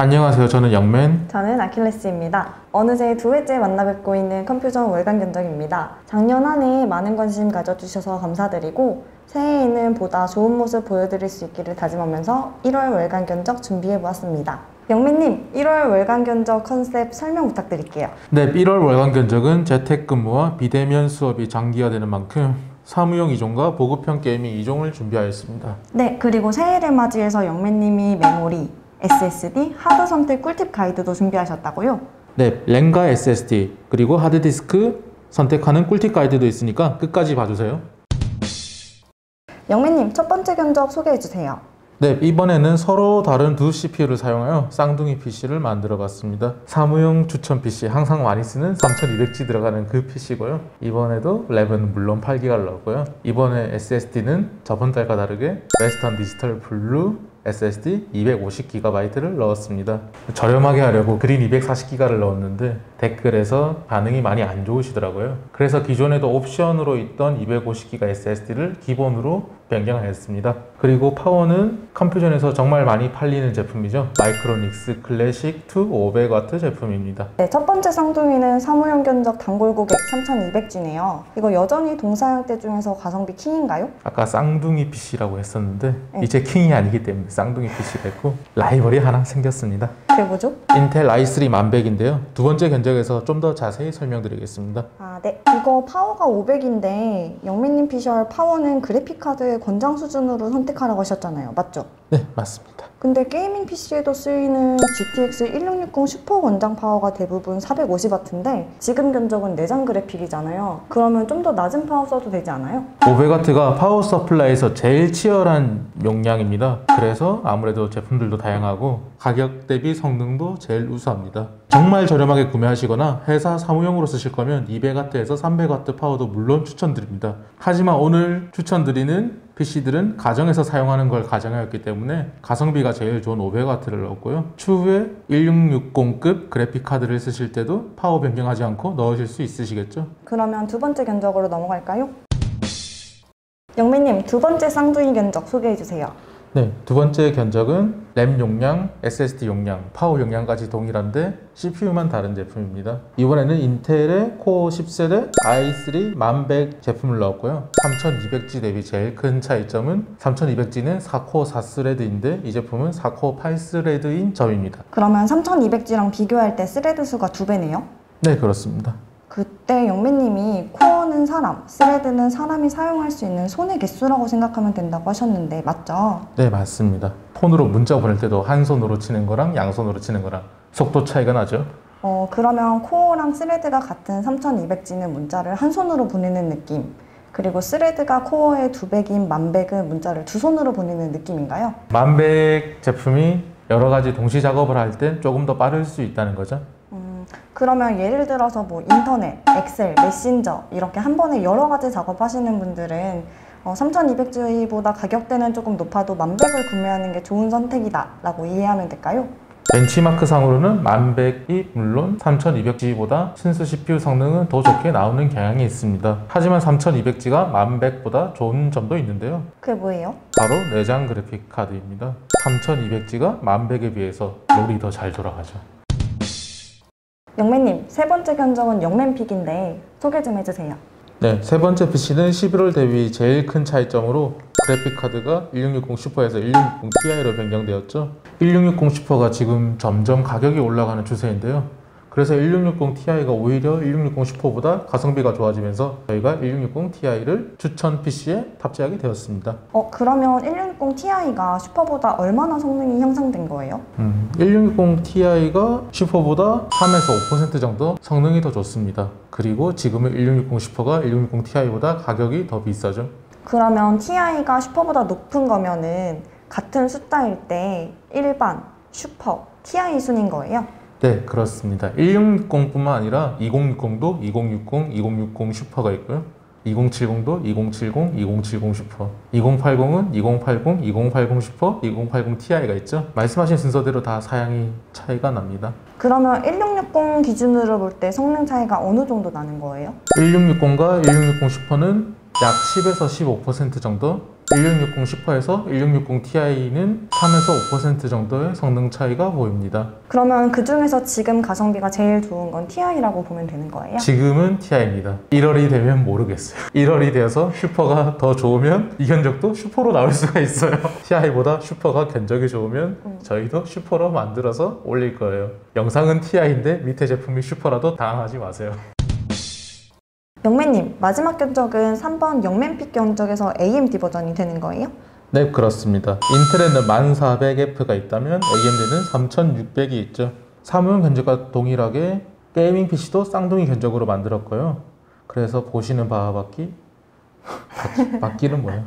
안녕하세요. 저는 영맨. 저는 아킬레스입니다. 어느새 두 회째 만나 뵙고 있는 컴퓨전 월간 견적입니다. 작년 한 해 많은 관심 가져주셔서 감사드리고 새해에는 보다 좋은 모습 보여드릴 수 있기를 다짐하면서 1월 월간 견적 준비해보았습니다. 영맨님, 1월 월간 견적 컨셉 설명 부탁드릴게요. 네, 1월 월간 견적은 재택근무와 비대면 수업이 장기화되는 만큼 사무용 2종과 보급형 게이밍 2종을 준비하였습니다. 네, 그리고 새해를 맞이해서 영맨님이 메모리, SSD, 하드 선택 꿀팁 가이드도 준비하셨다고요? 네, 램과 SSD 그리고 하드디스크 선택하는 꿀팁 가이드도 있으니까 끝까지 봐주세요. 영맨님, 첫 번째 견적 소개해주세요. 네, 이번에는 서로 다른 두 CPU를 사용하여 쌍둥이 PC를 만들어 봤습니다. 사무용 추천 PC, 항상 많이 쓰는 3200G 들어가는 그 PC고요. 이번에도 램은 물론 8기가를 넣었고요. 이번에 SSD는 저번 달과 다르게 웨스턴 디지털 블루 SSD 250GB를 넣었습니다. 저렴하게 하려고 그린 240GB를 넣었는데 댓글에서 반응이 많이 안 좋으시더라고요. 그래서 기존에도 옵션으로 있던 250GB SSD를 기본으로 변경하였습니다. 그리고 파워는 컴퓨전에서 정말 많이 팔리는 제품이죠. 마이크로닉스 클래식 2 500W 제품입니다. 네, 첫 번째 쌍둥이는 사무용 견적 단골 고객 3200G네요. 이거 여전히 동사양대 중에서 가성비 킹인가요? 아까 쌍둥이 PC라고 했었는데 이제 킹이 아니기 때문에 쌍둥이 PC가 있고 라이벌이 하나 생겼습니다. 그게 뭐죠? 인텔 i3 1100인데요. 두 번째 견적에서 좀 더 자세히 설명드리겠습니다. 네. 이거 파워가 500인데 영민님 피셜 파워는 그래픽카드의 권장 수준으로 선택하라고 하셨잖아요. 맞죠? 네, 맞습니다. 근데 게이밍 PC에도 쓰이는 GTX 1660 슈퍼 권장 파워가 대부분 450W인데 지금 견적은 내장 그래픽이잖아요. 그러면 좀 더 낮은 파워 써도 되지 않아요? 500W가 파워 서플라이에서 제일 치열한 용량입니다. 그래서 아무래도 제품들도 다양하고 가격 대비 성능도 제일 우수합니다. 정말 저렴하게 구매하시거나 회사 사무용으로 쓰실 거면 200W에서 300W 파워도 물론 추천드립니다. 하지만 오늘 추천드리는 PC들은 가정에서 사용하는 걸 가정하였기 때문에 가성비가 제일 좋은 500W를 넣었고요. 추후에 1660급 그래픽카드를 쓰실 때도 파워 변경하지 않고 넣으실 수 있으시겠죠? 그러면 두 번째 견적으로 넘어갈까요? 영민님, 두 번째 쌍둥이 견적 소개해주세요. 네, 두 번째 견적은 램 용량, SSD 용량, 파워 용량까지 동일한데 CPU만 다른 제품입니다. 이번에는 인텔의 코어 10세대 i3 1100 제품을 넣었고요. 3200G 대비 제일 큰 차이점은 3200G는 4코어 4스레드인데 이 제품은 4코어 8스레드인 점입니다. 그러면 3200G랑 비교할 때 스레드 수가 2배네요? 네, 그렇습니다. 그때 영민님이 코어는 사람, 스레드는 사람이 사용할 수 있는 손의 개수라고 생각하면 된다고 하셨는데 맞죠? 네, 맞습니다. 폰으로 문자 보낼 때도 한 손으로 치는 거랑 양손으로 치는 거랑 속도 차이가 나죠? 그러면 코어랑 스레드가 같은 3200G는 문자를 한 손으로 보내는 느낌, 그리고 스레드가 코어의 2배인 1100은 문자를 두 손으로 보내는 느낌인가요? 1100 제품이 여러 가지 동시 작업을 할 때 조금 더 빠를 수 있다는 거죠. 그러면 예를 들어서 뭐 인터넷, 엑셀, 메신저 이렇게 한 번에 여러 가지 작업하시는 분들은 3200G보다 가격대는 조금 높아도 1100을 구매하는 게 좋은 선택이다 라고 이해하면 될까요? 벤치마크 상으로는 1100이 물론 3200G보다 순수 CPU 성능은 더 좋게 나오는 경향이 있습니다. 하지만 3200G가 1100보다 좋은 점도 있는데요. 그게 뭐예요? 바로 내장 그래픽 카드입니다. 3200G가 1100에 비해서 롤이 더 잘 돌아가죠. 영맨님, 세 번째 견적은 영맨픽인데 소개 좀 해주세요. 네, 세 번째 PC는 11월 대비 제일 큰 차이점으로 그래픽카드가 1660 슈퍼에서 1660 Ti로 변경되었죠. 1660 슈퍼가 지금 점점 가격이 올라가는 추세인데요. 그래서 1660 Ti가 오히려 1660 슈퍼보다 가성비가 좋아지면서 저희가 1660 Ti를 추천 PC에 탑재하게 되었습니다. 그러면 1660 Ti가 슈퍼보다 얼마나 성능이 향상된 거예요? 1660 Ti가 슈퍼보다 3에서 5% 정도 성능이 더 좋습니다. 그리고 지금의 1660 슈퍼가 1660 Ti보다 가격이 더 비싸죠. 그러면 Ti가 슈퍼보다 높은 거면은 같은 숫자일 때 일반, 슈퍼, Ti 순인 거예요? 네, 그렇습니다. 1660뿐만 아니라 2060도 2060, 2060 슈퍼가 있고요. 2070도 2070, 2070 슈퍼, 2080은 2080, 2080 슈퍼, 2080 Ti가 있죠. 말씀하신 순서대로 다 사양이 차이가 납니다. 그러면 1660 기준으로 볼 때 성능 차이가 어느 정도 나는 거예요? 1660과 1660 슈퍼는 약 10에서 15% 정도 1660 슈퍼에서 1660 Ti는 3에서 5% 정도의 성능 차이가 보입니다. 그러면 그 중에서 지금 가성비가 제일 좋은 건 TI라고 보면 되는 거예요? 지금은 TI입니다. 1월이 되면 모르겠어요. 1월이 되어서 슈퍼가 더 좋으면 이 견적도 슈퍼로 나올 수가 있어요. TI보다 슈퍼가 견적이 좋으면 저희도 슈퍼로 만들어서 올릴 거예요. 영상은 TI인데 밑에 제품이 슈퍼라도 당황하지 마세요. 영맨님, 마지막 견적은 3번 영맨픽 견적에서 AMD 버전이 되는 거예요? 네, 그렇습니다. 인텔에는 1400F가 있다면 AMD는 3600이 있죠. 사무용 견적과 동일하게 게이밍 PC도 쌍둥이 견적으로 만들었고요. 그래서 보시는 바와 바뀌는 뭐예요?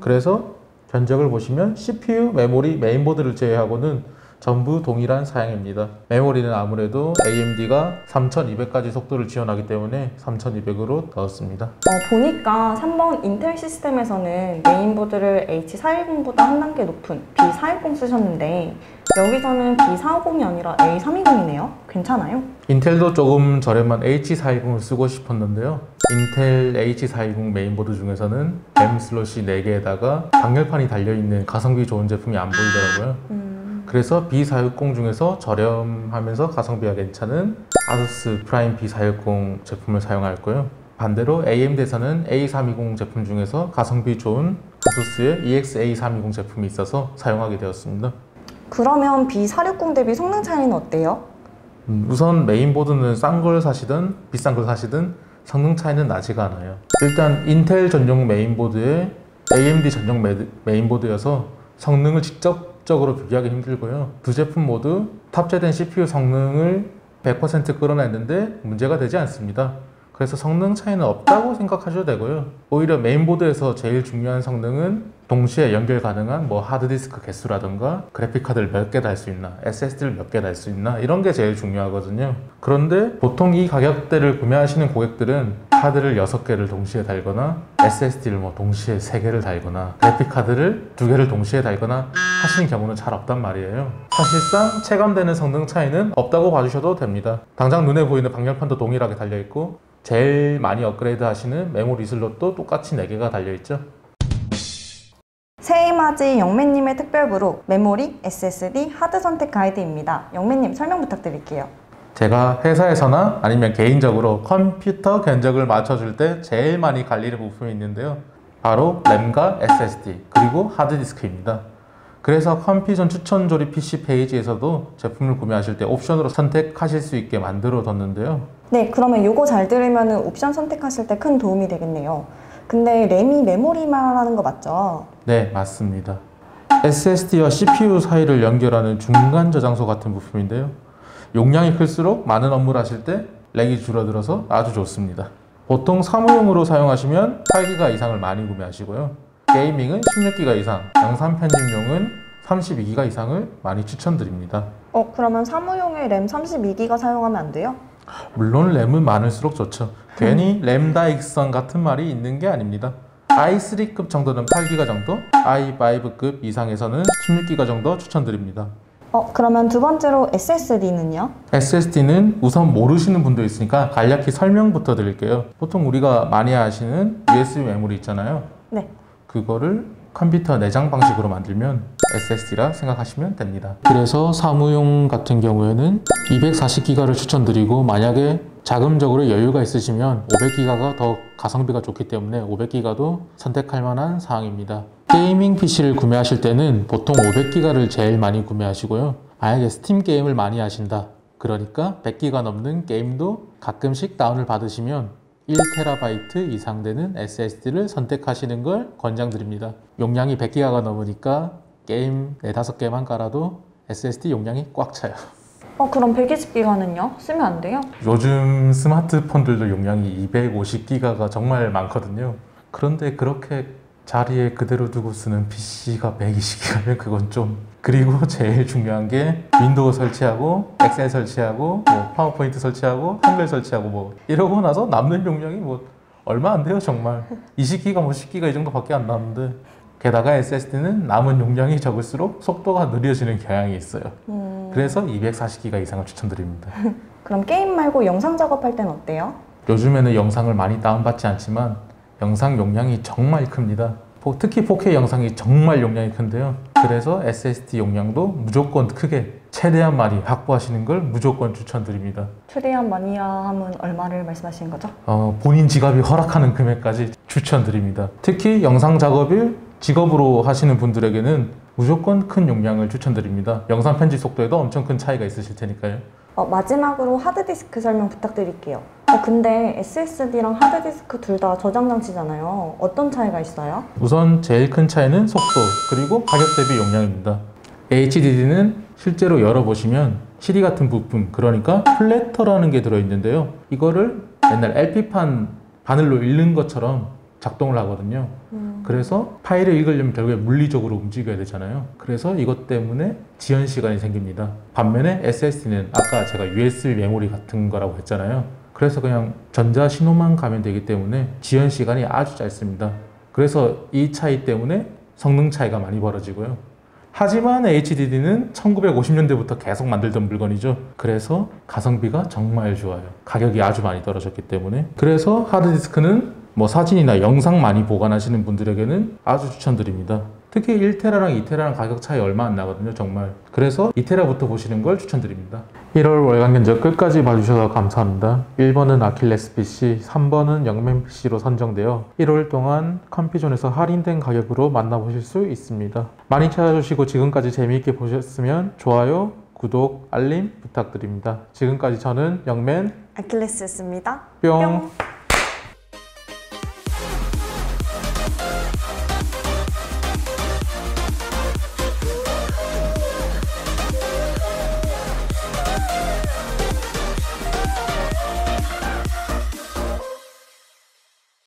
그래서 견적을 보시면 CPU, 메모리, 메인보드를 제외하고는 전부 동일한 사양입니다. 메모리는 아무래도 AMD가 3200까지 속도를 지원하기 때문에 3200으로 넣었습니다. 보니까 3번 인텔 시스템에서는 메인보드를 H410보다 한 단계 높은 B410 쓰셨는데 여기서는 B450이 아니라 A320이네요. 괜찮아요? 인텔도 조금 저렴한 H410을 쓰고 싶었는데요. 인텔 H420 메인보드 중에서는 램 슬롯이 4개에다가 방열판이 달려있는 가성비 좋은 제품이 안 보이더라고요. 그래서 B460 중에서 저렴하면서 가성비가 괜찮은 아수스 프라임 B460 제품을 사용할 거예요. 반대로 AMD에서는 A320 제품 중에서 가성비 좋은 아수스의 EX-A320 제품이 있어서 사용하게 되었습니다. 그러면 B460 대비 성능 차이는 어때요? 우선 메인보드는 싼 걸 사시든 비싼 걸 사시든 성능 차이는 나지가 않아요. 일단 인텔 전용 메인보드에 AMD 전용 메인보드여서 성능을 직접적으로 비교하기 힘들고요. 두 제품 모두 탑재된 CPU 성능을 100% 끌어냈는데 문제가 되지 않습니다. 그래서 성능 차이는 없다고 생각하셔도 되고요. 오히려 메인보드에서 제일 중요한 성능은 동시에 연결 가능한 하드디스크 개수라든가 그래픽카드를 몇 개 달 수 있나, SSD를 몇 개 달 수 있나 이런 게 제일 중요하거든요. 그런데 보통 이 가격대를 구매하시는 고객들은 카드를 6개를 동시에 달거나 SSD를 동시에 3개를 달거나 그래픽카드를 2개를 동시에 달거나 하시는 경우는 잘 없단 말이에요. 사실상 체감되는 성능 차이는 없다고 봐주셔도 됩니다. 당장 눈에 보이는 방열판도 동일하게 달려있고 제일 많이 업그레이드 하시는 메모리 슬롯도 똑같이 4개가 달려있죠. 새해맞이 영맨님의 특별부록 메모리, SSD, 하드 선택 가이드입니다. 영맨님 설명 부탁드릴게요. 제가 회사에서나 아니면 개인적으로 컴퓨터 견적을 맞춰줄 때 제일 많이 갈리는 부품이 있는데요. 바로 램과 SSD 그리고 하드디스크입니다. 그래서 컴퓨전 추천 조립 PC 페이지에서도 제품을 구매하실 때 옵션으로 선택하실 수 있게 만들어 뒀는데요. 네, 그러면 이거 잘 들으면 옵션 선택하실 때 큰 도움이 되겠네요. 근데 램이 메모리만 하는 거 맞죠? 네, 맞습니다. SSD와 CPU 사이를 연결하는 중간 저장소 같은 부품인데요. 용량이 클수록 많은 업무를 하실 때 렉이 줄어들어서 아주 좋습니다. 보통 사무용으로 사용하시면 8기가 이상을 많이 구매하시고요. 게이밍은 16기가 이상, 영상 편집용은 32기가 이상을 많이 추천드립니다. 그러면 사무용에 램 32기가 사용하면 안 돼요? 물론 램은 많을수록 좋죠. 괜히 램다 익선 같은 말이 있는 게 아닙니다. i3급 정도는 8기가 정도, i5급 이상에서는 16기가 정도 추천드립니다. 그러면 두 번째로 SSD는요? SSD는 우선 모르시는 분도 있으니까 간략히 설명부터 드릴게요. 보통 우리가 많이 아시는 USB 메모리 있잖아요. 네. 그거를 컴퓨터 내장 방식으로 만들면 SSD라 생각하시면 됩니다. 그래서 사무용 같은 경우에는 240기가를 추천드리고 만약에 자금적으로 여유가 있으시면 500기가가 더 가성비가 좋기 때문에 500기가도 선택할 만한 사항입니다. 게이밍 PC를 구매하실 때는 보통 500기가를 제일 많이 구매하시고요. 만약에 스팀 게임을 많이 하신다. 그러니까 100기가 넘는 게임도 가끔씩 다운을 받으시면 1TB 이상 되는 SSD를 선택하시는 걸 권장드립니다. 용량이 100기가가 넘으니까 게임 4-5개만 깔아도 SSD 용량이 꽉 차요. 그럼 120기가는요? 쓰면 안 돼요? 요즘 스마트폰들도 용량이 250기가가 정말 많거든요. 그런데 그렇게 자리에 그대로 두고 쓰는 PC가 120기가면 그건 좀... 그리고 제일 중요한 게 윈도우 설치하고 엑셀 설치하고 파워포인트 설치하고 한글 설치하고 이러고 나서 남는 용량이 얼마 안 돼요 정말. 20기가 10기가 이 정도밖에 안 남는데 게다가 SSD는 남은 용량이 적을수록 속도가 느려지는 경향이 있어요. 그래서 240기가 이상을 추천드립니다. 그럼 게임 말고 영상 작업할 땐 어때요? 요즘에는 영상을 많이 다운받지 않지만 영상 용량이 정말 큽니다. 특히 4K 영상이 정말 용량이 큰데요. 그래서 SSD 용량도 무조건 크게 최대한 많이 확보하시는 걸 무조건 추천드립니다. 최대한 마니아 하면 얼마를 말씀하시는 거죠? 본인 지갑이 허락하는 금액까지 추천드립니다. 특히 영상 작업을 직업으로 하시는 분들에게는 무조건 큰 용량을 추천드립니다. 영상 편집 속도에도 엄청 큰 차이가 있으실 테니까요. 마지막으로 하드디스크 설명 부탁드릴게요. 근데 SSD랑 하드디스크 둘 다 저장 장치잖아요. 어떤 차이가 있어요? 우선 제일 큰 차이는 속도 그리고 가격 대비 용량입니다. HDD는 실제로 열어보시면 CD 같은 부품, 그러니까 플래터라는 게 들어있는데요. 이거를 옛날 LP판 바늘로 읽는 것처럼 작동을 하거든요. 그래서 파일을 읽으려면 결국에 물리적으로 움직여야 되잖아요. 그래서 이것 때문에 지연 시간이 생깁니다. 반면에 SSD는 아까 제가 USB 메모리 같은 거라고 했잖아요. 그래서 그냥 전자 신호만 가면 되기 때문에 지연 시간이 아주 짧습니다. 그래서 이 차이 때문에 성능 차이가 많이 벌어지고요. 하지만 HDD는 1950년대부터 계속 만들던 물건이죠. 그래서 가성비가 정말 좋아요. 가격이 아주 많이 떨어졌기 때문에. 그래서 하드디스크는 사진이나 영상 많이 보관하시는 분들에게는 아주 추천드립니다. 특히 1테라랑 2테라랑 가격 차이 얼마 안 나거든요, 정말. 그래서 2테라부터 보시는 걸 추천드립니다. 1월 월간 견적 끝까지 봐주셔서 감사합니다. 1번은 아킬레스 PC, 3번은 영맨 PC로 선정되어 1월 동안 컴퓨전에서 할인된 가격으로 만나보실 수 있습니다. 많이 찾아주시고 지금까지 재미있게 보셨으면 좋아요, 구독, 알림 부탁드립니다. 지금까지 저는 영맨 아킬레스였습니다. 뿅.